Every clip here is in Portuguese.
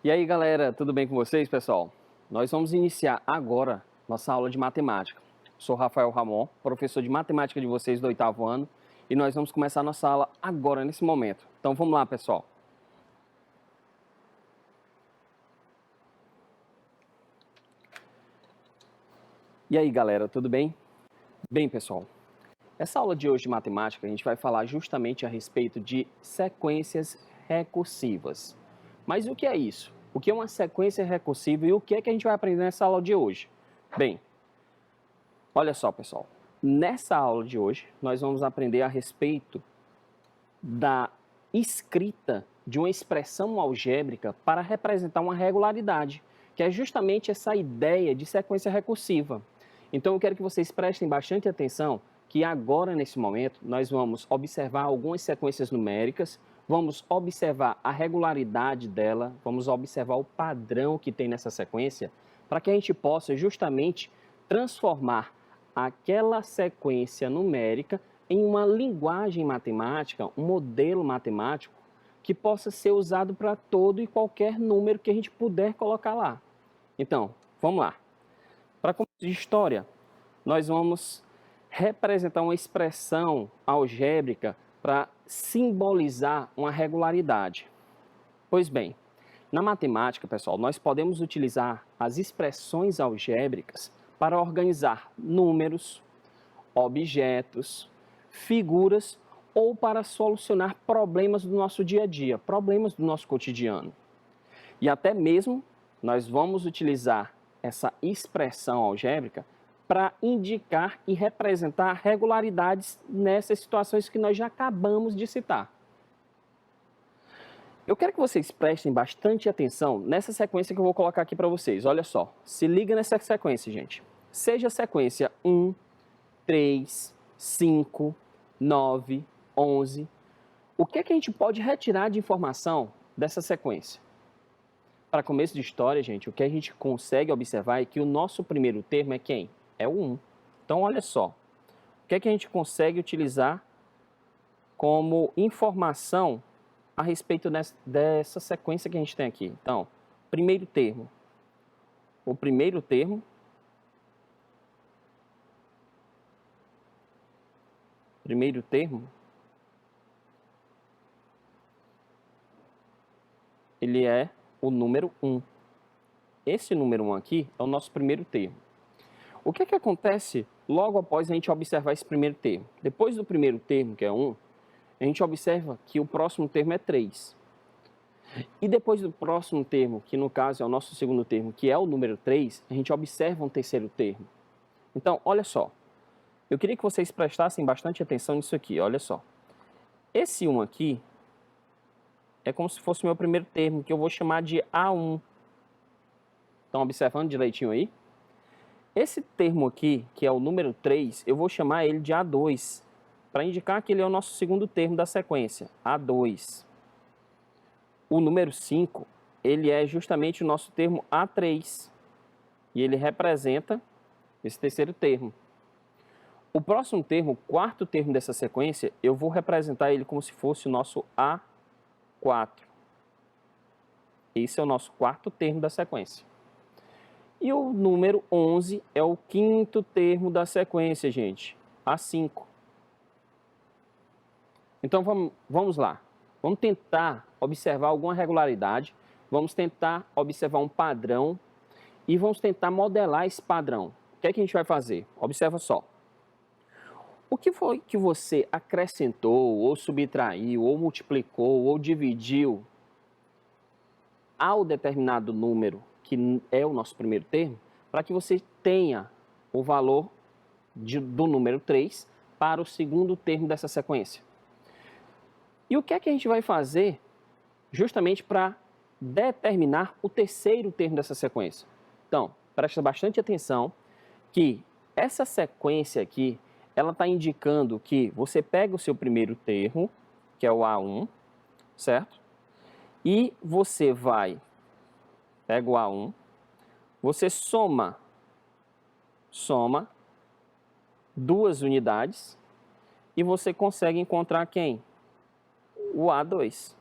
E aí, galera, tudo bem com vocês, pessoal? Nós vamos iniciar agora nossa aula de matemática. Sou Rafael Ramon, professor de matemática de vocês do 8º ano, e nós vamos começar nossa aula agora, nesse momento. Então, vamos lá, pessoal. E aí, galera, tudo bem? Bem, pessoal, essa aula de hoje de matemática, a gente vai falar justamente a respeito de sequências recursivas. Mas o que é isso? O que é uma sequência recursiva e o que é que a gente vai aprender nessa aula de hoje? Bem, olha só, pessoal. Nessa aula de hoje, nós vamos aprender a respeito da escrita de uma expressão algébrica para representar uma regularidade, que é justamente essa ideia de sequência recursiva. Então, eu quero que vocês prestem bastante atenção que agora, nesse momento, nós vamos observar algumas sequências numéricas, vamos observar a regularidade dela, vamos observar o padrão que tem nessa sequência, para que a gente possa justamente transformar aquela sequência numérica em uma linguagem matemática, um modelo matemático que possa ser usado para todo e qualquer número que a gente puder colocar lá. Então, vamos lá. Para começo de história, nós vamos representar uma expressão algébrica para simbolizar uma regularidade. Pois bem, na matemática, pessoal, nós podemos utilizar as expressões algébricas para organizar números, objetos, figuras ou para solucionar problemas do nosso dia a dia, problemas do nosso cotidiano. E até mesmo nós vamos utilizar essa expressão algébrica para indicar e representar regularidades nessas situações que nós já acabamos de citar. Eu quero que vocês prestem bastante atenção nessa sequência que eu vou colocar aqui para vocês. Olha só, se liga nessa sequência, gente. Seja a sequência 1, 3, 5, 9, 11. O que é que a gente pode retirar de informação dessa sequência? Para começo de história, gente, o que a gente consegue observar é que o nosso primeiro termo é quem? É o 1. Então, olha só. O que é que a gente consegue utilizar como informação a respeito dessa sequência que a gente tem aqui? Então, primeiro termo. O primeiro termo ele é o número 1. Esse número 1 aqui é o nosso primeiro termo. O que é que acontece logo após a gente observar esse primeiro termo? Depois do primeiro termo, que é 1, a gente observa que o próximo termo é 3. E depois do próximo termo, que no caso é o nosso segundo termo, que é o número 3, a gente observa um terceiro termo. Então, olha só. Eu queria que vocês prestassem bastante atenção nisso aqui, olha só. Esse 1 aqui é como se fosse o meu primeiro termo, que eu vou chamar de A1. Estão observando direitinho aí? Esse termo aqui, que é o número 3, eu vou chamar ele de A2, para indicar que ele é o nosso segundo termo da sequência, A2. O número 5, ele é justamente o nosso termo A3, e ele representa esse terceiro termo. O próximo termo, o quarto termo dessa sequência, eu vou representar ele como se fosse o nosso A4. Esse é o nosso quarto termo da sequência. E o número 11 é o quinto termo da sequência, gente, A5. Então, vamos lá. Vamos tentar observar alguma regularidade, vamos tentar observar um padrão e vamos tentar modelar esse padrão. O que é que a gente vai fazer? Observa só. O que foi que você acrescentou, ou subtraiu, ou multiplicou, ou dividiu ao determinado número, que é o nosso primeiro termo, para que você tenha o valor do número 3 para o segundo termo dessa sequência? E o que é que a gente vai fazer justamente para determinar o terceiro termo dessa sequência? Então, presta bastante atenção que essa sequência aqui, ela está indicando que você pega o seu primeiro termo, que é o A1, certo? E você pega o A1, você soma duas unidades e você consegue encontrar quem? O A2.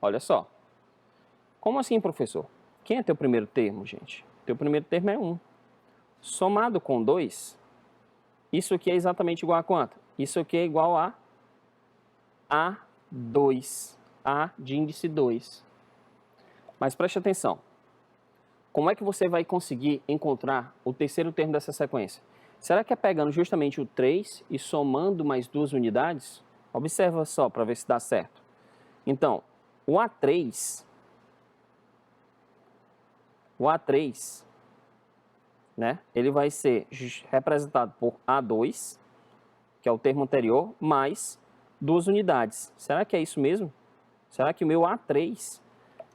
Olha só. Como assim, professor? Quem é teu primeiro termo, gente? Teu primeiro termo é 1. Somado com 2, isso aqui é exatamente igual a quanto? Isso aqui é igual a A2. A de índice 2. Mas preste atenção. Como é que você vai conseguir encontrar o terceiro termo dessa sequência? Será que é pegando justamente o 3 e somando mais 2 unidades? Observa só para ver se dá certo. Então, o A3, né, ele vai ser representado por A2, que é o termo anterior, mais 2 unidades. Será que é isso mesmo? Será que o meu A3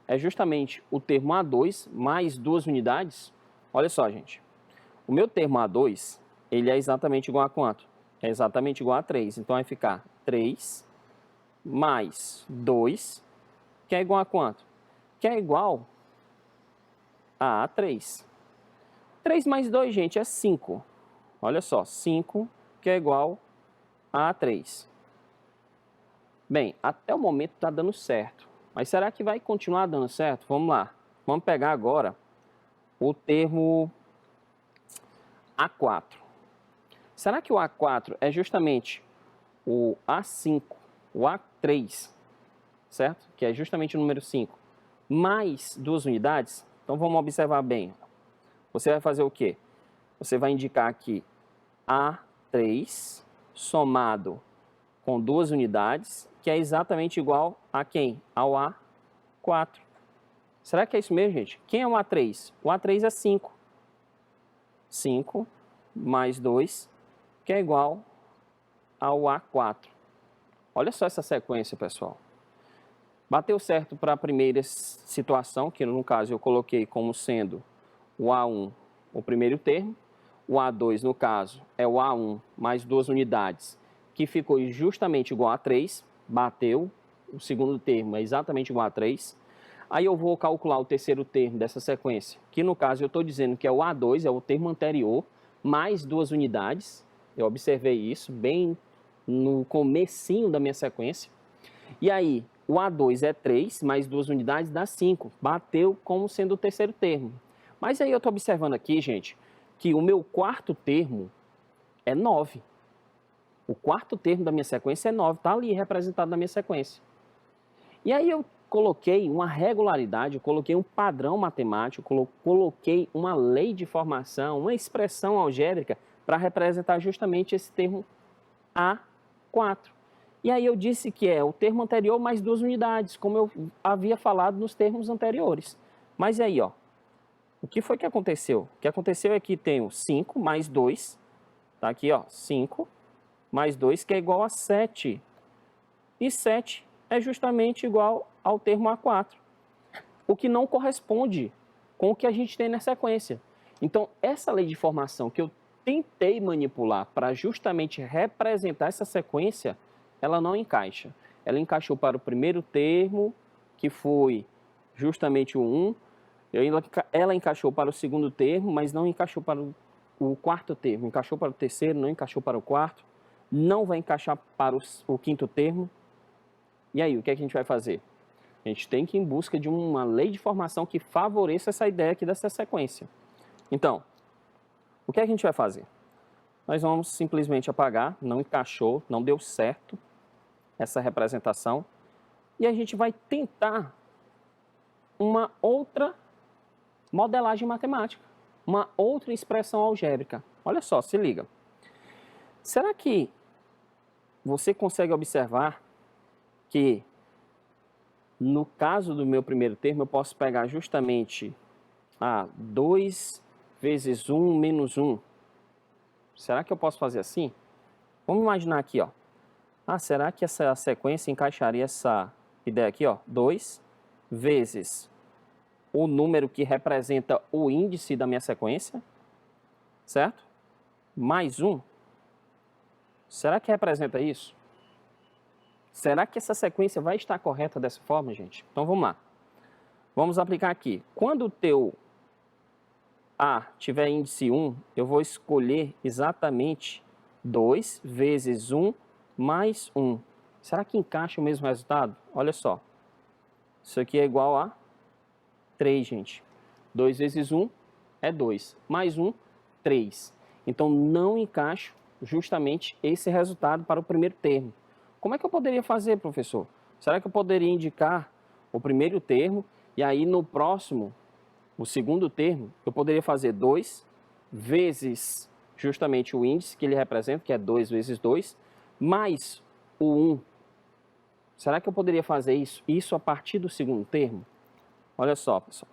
é justamente o termo A2 mais 2 unidades? Olha só, gente. O meu termo A2, ele é exatamente igual a quanto? É exatamente igual a 3. Então, vai ficar 3 mais 2, que é igual a quanto? Que é igual a A3. 3 mais 2, gente, é 5. Olha só, 5, que é igual a A3. Bem, até o momento está dando certo. Mas será que vai continuar dando certo? Vamos lá. Vamos pegar agora o termo A4. Será que o A4 é justamente o A5, o A3, certo? Que é justamente o número 5, mais 2 unidades? Então vamos observar bem. Você vai fazer o quê? Você vai indicar aqui A3 somado com 2 unidades, que é exatamente igual a quem? Ao A4. Será que é isso mesmo, gente? Quem é o A3? O A3 é 5. 5 mais 2, que é igual ao A4. Olha só essa sequência, pessoal. Bateu certo para a primeira situação, que no caso eu coloquei como sendo o A1 o primeiro termo. O A2, no caso, é o A1 mais 2 unidades, que ficou justamente igual a 3. Bateu. O segundo termo é exatamente igual a 3. Aí eu vou calcular o terceiro termo dessa sequência, que no caso eu estou dizendo que é o A2, é o termo anterior, mais 2 unidades. Eu observei isso bem no comecinho da minha sequência. E aí, o A2 é 3, mais 2 unidades dá 5. Bateu como sendo o terceiro termo. Mas aí eu estou observando aqui, gente, que o meu quarto termo é 9. O quarto termo da minha sequência é 9, está ali representado na minha sequência. E aí eu coloquei uma regularidade, eu coloquei um padrão matemático, coloquei uma lei de formação, uma expressão algébrica para representar justamente esse termo A4. E aí eu disse que é o termo anterior mais 2 unidades, como eu havia falado nos termos anteriores. Mas aí, ó, o que foi que aconteceu? O que aconteceu é que tenho 5 mais 2, tá aqui, ó, 5 mais 2, que é igual a 7. E 7 é justamente igual ao termo A4, o que não corresponde com o que a gente tem na sequência. Então, essa lei de formação que eu tentei manipular para justamente representar essa sequência, ela não encaixa. Ela encaixou para o primeiro termo, que foi justamente o 1. Ela encaixou para o segundo termo, mas não encaixou para o quarto termo. Encaixou para o terceiro, não encaixou para o quarto. Não vai encaixar para o quinto termo. E aí, o que é que a gente vai fazer? A gente tem que ir em busca de uma lei de formação que favoreça essa ideia aqui dessa sequência. Então, o que é que a gente vai fazer? Nós vamos simplesmente apagar, não encaixou, não deu certo essa representação. E a gente vai tentar uma outra modelagem matemática, uma outra expressão algébrica. Olha só, se liga. Será que você consegue observar que no caso do meu primeiro termo, eu posso pegar justamente 2 vezes 1 menos 1. Será que eu posso fazer assim? Vamos imaginar aqui, ó. Será que essa sequência encaixaria essa ideia aqui, ó? 2 vezes o número que representa o índice da minha sequência, certo? Mais 1. Será que representa isso? Será que essa sequência vai estar correta dessa forma, gente? Então vamos lá. Vamos aplicar aqui. Quando o teu A tiver índice 1, eu vou escolher exatamente 2 vezes 1 mais 1. Será que encaixa o mesmo resultado? Olha só. Isso aqui é igual a 3, gente. 2 vezes 1 é 2. Mais 1, 3. Então, não encaixo justamente esse resultado para o primeiro termo. Como é que eu poderia fazer, professor? Será que eu poderia indicar o primeiro termo e aí no próximo, o segundo termo, eu poderia fazer 2 vezes justamente o índice que ele representa, que é 2 vezes 2, mais o 1. Será que eu poderia fazer isso a partir do segundo termo? Olha só, pessoal.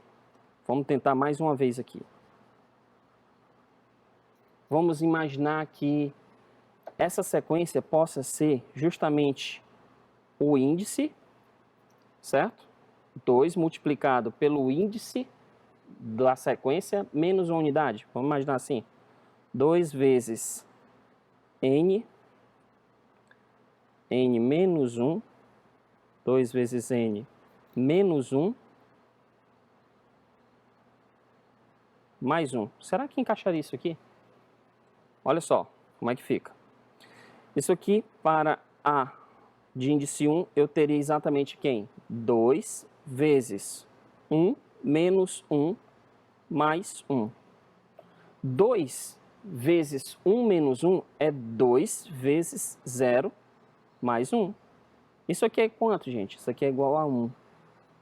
Vamos tentar mais uma vez aqui. Vamos imaginar que essa sequência possa ser justamente o índice, certo? 2 multiplicado pelo índice da sequência menos uma unidade. Vamos imaginar assim. 2 vezes n menos 1, 2 vezes n menos 1, mais 1. Será que encaixaria isso aqui? Olha só como é que fica. Isso aqui, para a de índice 1, eu teria exatamente quem? 2 vezes 1 menos 1 mais 1. 2 vezes 1 menos 1 é 2 vezes 0 mais 1. Isso aqui é quanto, gente? Isso aqui é igual a 1.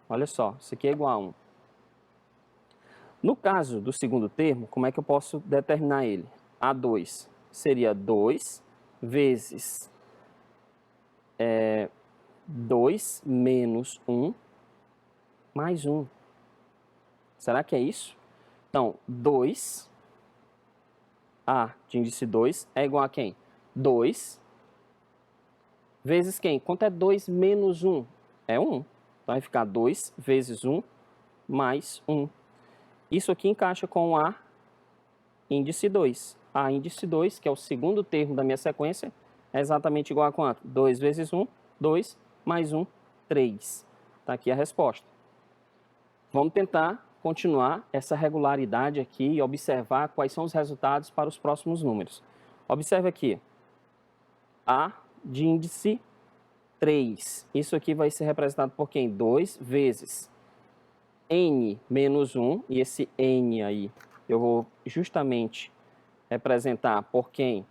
Olha só, isso aqui é igual a 1. No caso do segundo termo, como é que eu posso determinar ele? A2 seria 2 vezes 2 menos 1 mais 1. Será que é isso? Então, 2, A de índice 2 é igual a quem? 2 vezes quem? Quanto é 2 menos 1? É 1. Então, vai ficar 2 vezes 1 mais 1. Isso aqui encaixa com A índice 2. A índice 2, que é o segundo termo da minha sequência, é exatamente igual a quanto? 2 vezes 1, 2, mais 1, 3. Está aqui a resposta. Vamos tentar continuar essa regularidade aqui e observar quais são os resultados para os próximos números. Observe aqui. A de índice 3. Isso aqui vai ser representado por quem? 2 vezes n menos 1. E esse n aí eu vou justamente representar por quem?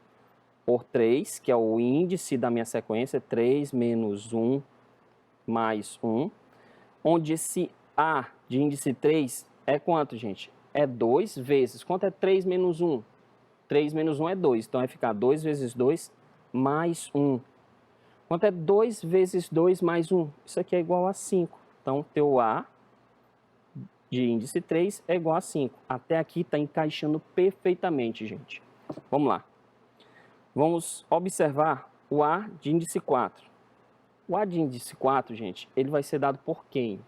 Por 3, que é o índice da minha sequência. 3 menos 1 mais 1. Onde esse A de índice 3 é quanto, gente? É 2 vezes. Quanto é 3 menos 1? 3 menos 1 é 2. Então, vai ficar 2 vezes 2 mais 1. Quanto é 2 vezes 2 mais 1? Isso aqui é igual a 5. Então, teu A de índice 3 é igual a 5. Até aqui está encaixando perfeitamente, gente. Vamos lá. Vamos observar o A de índice 4. O A de índice 4, gente, ele vai ser dado por quem?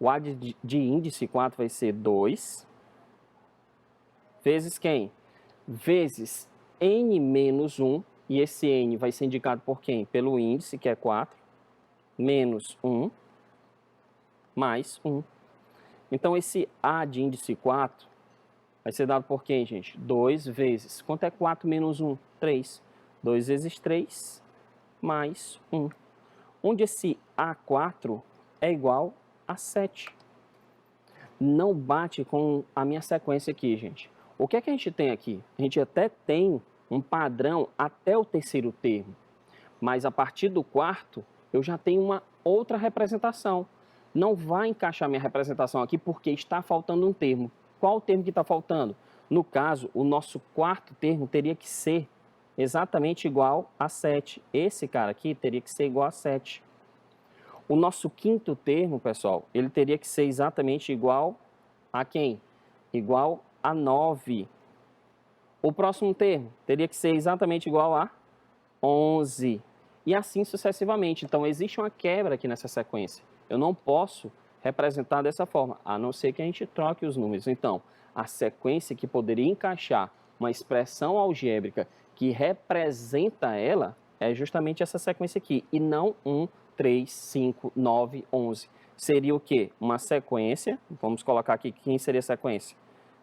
O A de índice 4 vai ser 2 vezes quem? Vezes n menos 1, e esse n vai ser indicado por quem? Pelo índice, que é 4, menos 1, mais 1. Então, esse A de índice 4 vai ser dado por quem, gente? 2 vezes. Quanto é 4 menos 1? 3. 2 vezes 3, mais 1. Onde esse A4 é igual a 7. Não bate com a minha sequência aqui, gente. O que é que a gente tem aqui? A gente até tem um padrão até o terceiro termo, mas a partir do quarto eu já tenho uma outra representação. Não vai encaixar minha representação aqui porque está faltando um termo. Qual o termo que está faltando? No caso, o nosso quarto termo teria que ser exatamente igual a 7. Esse cara aqui teria que ser igual a 7. O nosso quinto termo, pessoal, ele teria que ser exatamente igual a quem? Igual a 9. O próximo termo teria que ser exatamente igual a 11. E assim sucessivamente. Então, existe uma quebra aqui nessa sequência. Eu não posso representar dessa forma, a não ser que a gente troque os números. Então, a sequência que poderia encaixar uma expressão algébrica que representa ela é justamente essa sequência aqui, e não 1, 3, 5, 9, 11. Seria o quê? Uma sequência, vamos colocar aqui quem seria a sequência.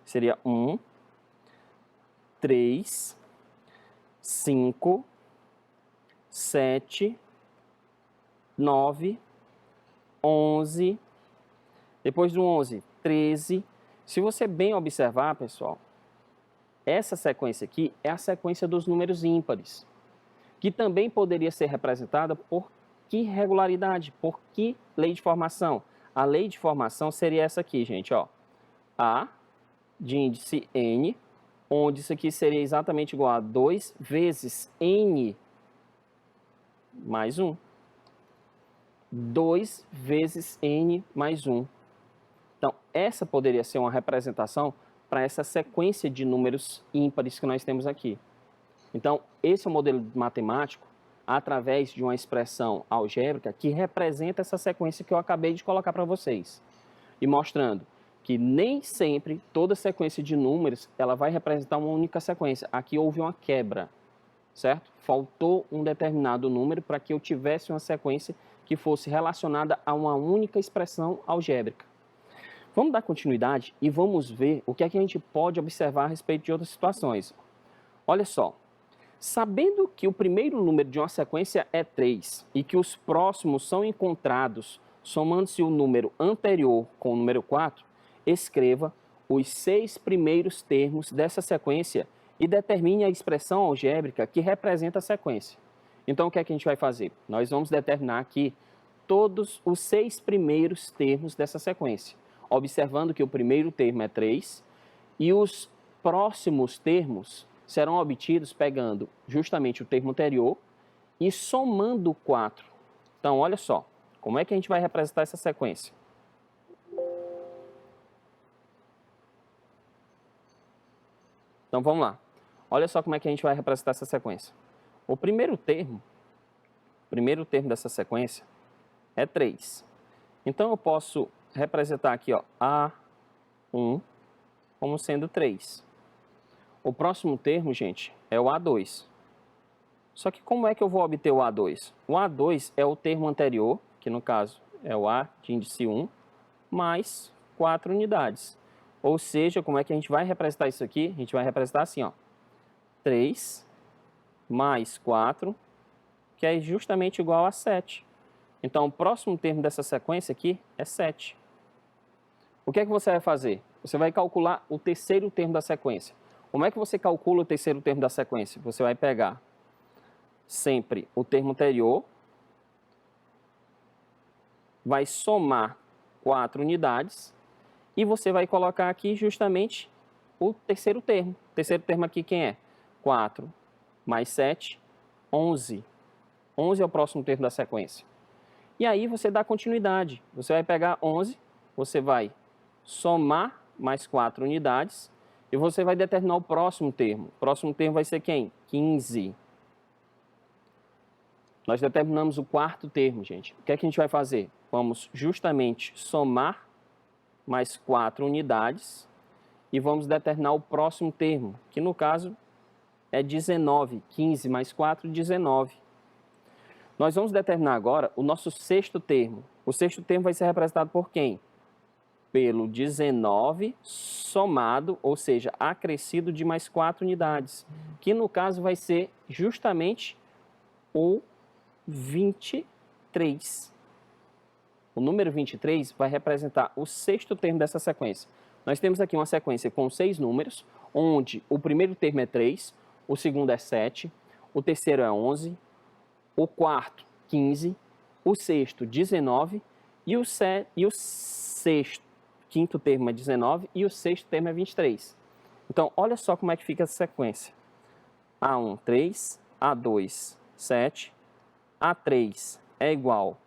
Seria 1, 3, 5, 7, 9, 11. Depois do 11, 13. Se você bem observar, pessoal, essa sequência aqui é a sequência dos números ímpares, que também poderia ser representada por que regularidade, por que lei de formação? A lei de formação seria essa aqui, gente, ó. A de índice n, onde isso aqui seria exatamente igual a 2 vezes n mais 1. 2 vezes n mais 1. Então, essa poderia ser uma representação para essa sequência de números ímpares que nós temos aqui. Então, esse é o modelo matemático através de uma expressão algébrica que representa essa sequência que eu acabei de colocar para vocês. E mostrando que nem sempre toda sequência de números ela vai representar uma única sequência. Aqui houve uma quebra, certo? Faltou um determinado número para que eu tivesse uma sequência que fosse relacionada a uma única expressão algébrica. Vamos dar continuidade e vamos ver o que é que a gente pode observar a respeito de outras situações. Olha só, sabendo que o primeiro número de uma sequência é 3 e que os próximos são encontrados somando-se o número anterior com o número 4, escreva os 6 primeiros termos dessa sequência e determine a expressão algébrica que representa a sequência. Então, o que é que a gente vai fazer? Nós vamos determinar aqui todos os 6 primeiros termos dessa sequência, observando que o primeiro termo é 3 e os próximos termos serão obtidos pegando justamente o termo anterior e somando 4. Então, olha só, como é que a gente vai representar essa sequência? Então, vamos lá. Olha só como é que a gente vai representar essa sequência. O primeiro termo dessa sequência é 3. Então, eu posso representar aqui, ó, A1 como sendo 3. O próximo termo, gente, é o A2. Só que como é que eu vou obter o A2? O A2 é o termo anterior, que no caso é o A de índice 1, mais 4 unidades. Ou seja, como é que a gente vai representar isso aqui? A gente vai representar assim, ó, 3 mais 4, que é justamente igual a 7. Então, o próximo termo dessa sequência aqui é 7. O que é que você vai fazer? Você vai calcular o terceiro termo da sequência. Como é que você calcula o terceiro termo da sequência? Você vai pegar sempre o termo anterior, vai somar 4 unidades e você vai colocar aqui justamente o terceiro termo. O terceiro termo aqui quem é? 4 mais 7, 11. 11 é o próximo termo da sequência. E aí você dá continuidade. Você vai pegar 11, você vai somar mais 4 unidades e você vai determinar o próximo termo. O próximo termo vai ser quem? 15. Nós determinamos o quarto termo, gente. O que é que a gente vai fazer? Vamos justamente somar mais 4 unidades e vamos determinar o próximo termo, que no caso é 19. 15 mais 4, 19. Nós vamos determinar agora o nosso sexto termo. O sexto termo vai ser representado por quem? Pelo 19 somado, ou seja, acrescido de mais 4 unidades, que no caso vai ser justamente o 23. O número 23 vai representar o sexto termo dessa sequência. Nós temos aqui uma sequência com 6 números, onde o primeiro termo é 3, o segundo é 7, o terceiro é 11, o quarto, 15, o sexto, 19 e o quinto termo é 19 e o sexto termo é 23. Então, olha só como é que fica essa sequência. A1, 3, A2, 7, A3 é igual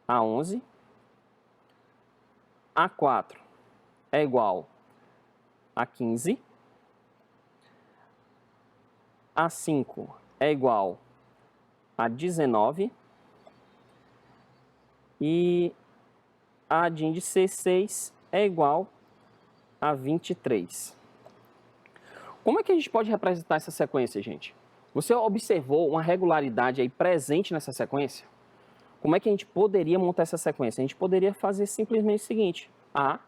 a 11, A4 é igual a 15, A5 é igual a 19 e A de índice 6 é igual a 23. Como é que a gente pode representar essa sequência, gente? Você observou uma regularidade aí presente nessa sequência? Como é que a gente poderia montar essa sequência? A gente poderia fazer simplesmente o seguinte: A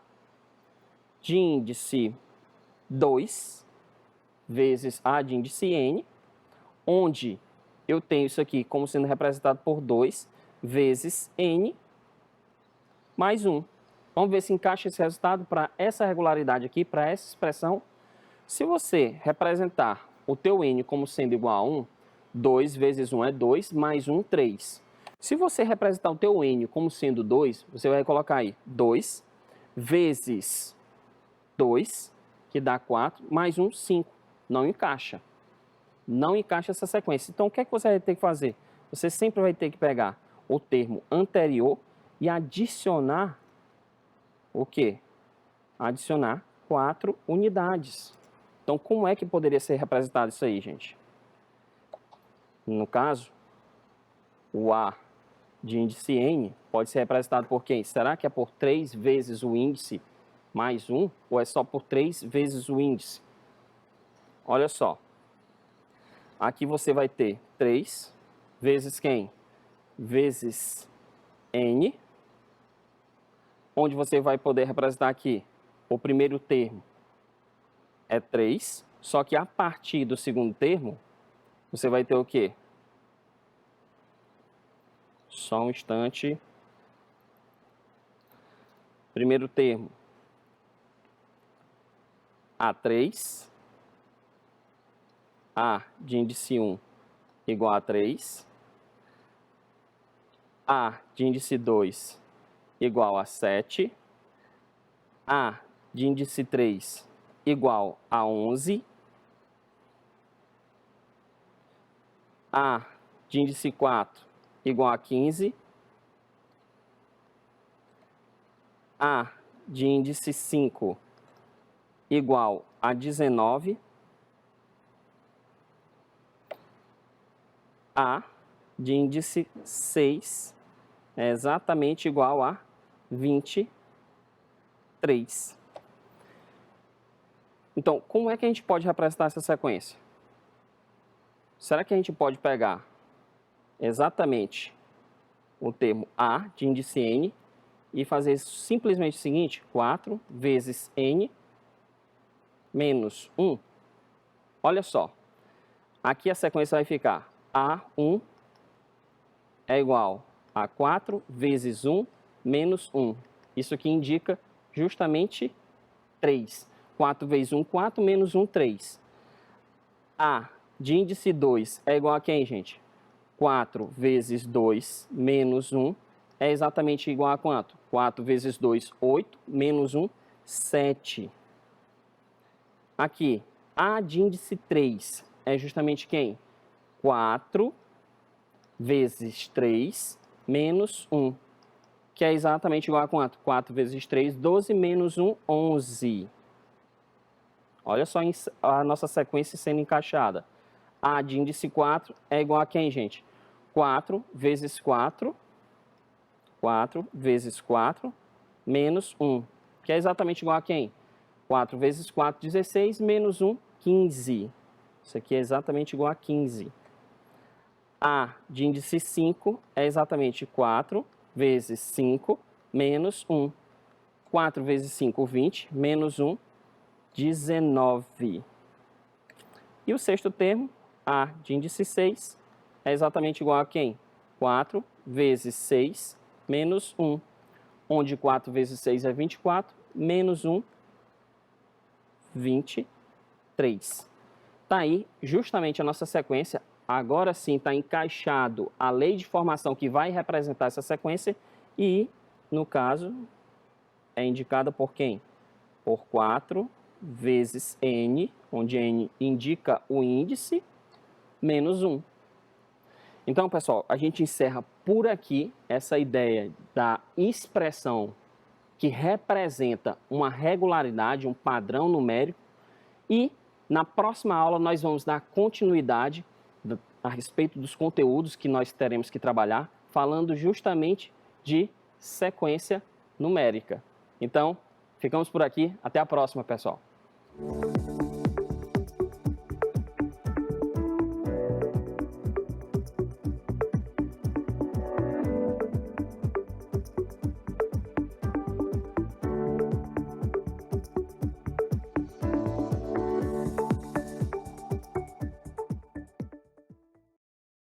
de índice 2 vezes A de índice n, onde eu tenho isso aqui como sendo representado por 2 vezes n mais 1. Vamos ver se encaixa esse resultado para essa regularidade aqui, para essa expressão. Se você representar o teu n como sendo igual a 1, 2 vezes 1 é 2, mais 1, 3. Se você representar o teu n como sendo 2, você vai colocar aí 2 vezes 2, que dá 4, mais 1, 5. Não encaixa. Não encaixa essa sequência. Então, o que é que você vai ter que fazer? Você sempre vai ter que pegar o termo anterior e adicionar o quê? Adicionar 4 unidades. Então, como é que poderia ser representado isso aí, gente? No caso, o A de índice n pode ser representado por quem? Será que é por 3 vezes o índice mais 1 ou é só por 3 vezes o índice? Olha só. Aqui você vai ter 3 vezes quem? Vezes n, onde você vai poder representar aqui o primeiro termo é 3, só que a partir do segundo termo, você vai ter o quê? Só um instante. Primeiro termo, A3, A de índice 1 igual a 3, A de índice 2 igual a 7, A de índice 3 igual a 11, A de índice 4 igual a 15, A de índice 5 igual a 19, A de índice 6 é exatamente igual a 23. Então, como é que a gente pode representar essa sequência? Será que a gente pode pegar exatamente o termo A de índice n e fazer simplesmente o seguinte: 4 vezes n menos 1? Olha só, aqui a sequência vai ficar A1 é igual a 4 vezes 1 menos 1. Isso aqui indica justamente 3. 4 vezes 1, 4, menos 1, 3. A de índice 2 é igual a quem, gente? 4 vezes 2 menos 1 é exatamente igual a quanto? 4 vezes 2, 8, menos 1, 7. Aqui, A de índice 3 é justamente quem? 4 vezes 3 menos 1, que é exatamente igual a quanto? 4 vezes 3, 12, menos 1, 11. Olha só a nossa sequência sendo encaixada. A de índice 4 é igual a quem, gente? 4 vezes 4, 4 vezes 4, menos 1, que é exatamente igual a quem? 4 vezes 4, 16, menos 1, 15. Isso aqui é exatamente igual a 15. A de índice 5 é exatamente 4 vezes 5, menos 1. 4 vezes 5, 20, menos 1, 19. E o sexto termo, A de índice 6, é exatamente igual a quem? 4 vezes 6, menos 1. Onde 4 vezes 6 é 24, menos 1, 23. Está aí justamente a nossa sequência. Agora sim está encaixado a lei de formação que vai representar essa sequência e, no caso, é indicada por quem? Por 4 vezes n, onde n indica o índice, menos 1. Então, pessoal, a gente encerra por aqui essa ideia da expressão que representa uma regularidade, um padrão numérico, e na próxima aula nós vamos dar continuidade a respeito dos conteúdos que nós teremos que trabalhar, falando justamente de sequência numérica. Então, ficamos por aqui. Até a próxima, pessoal.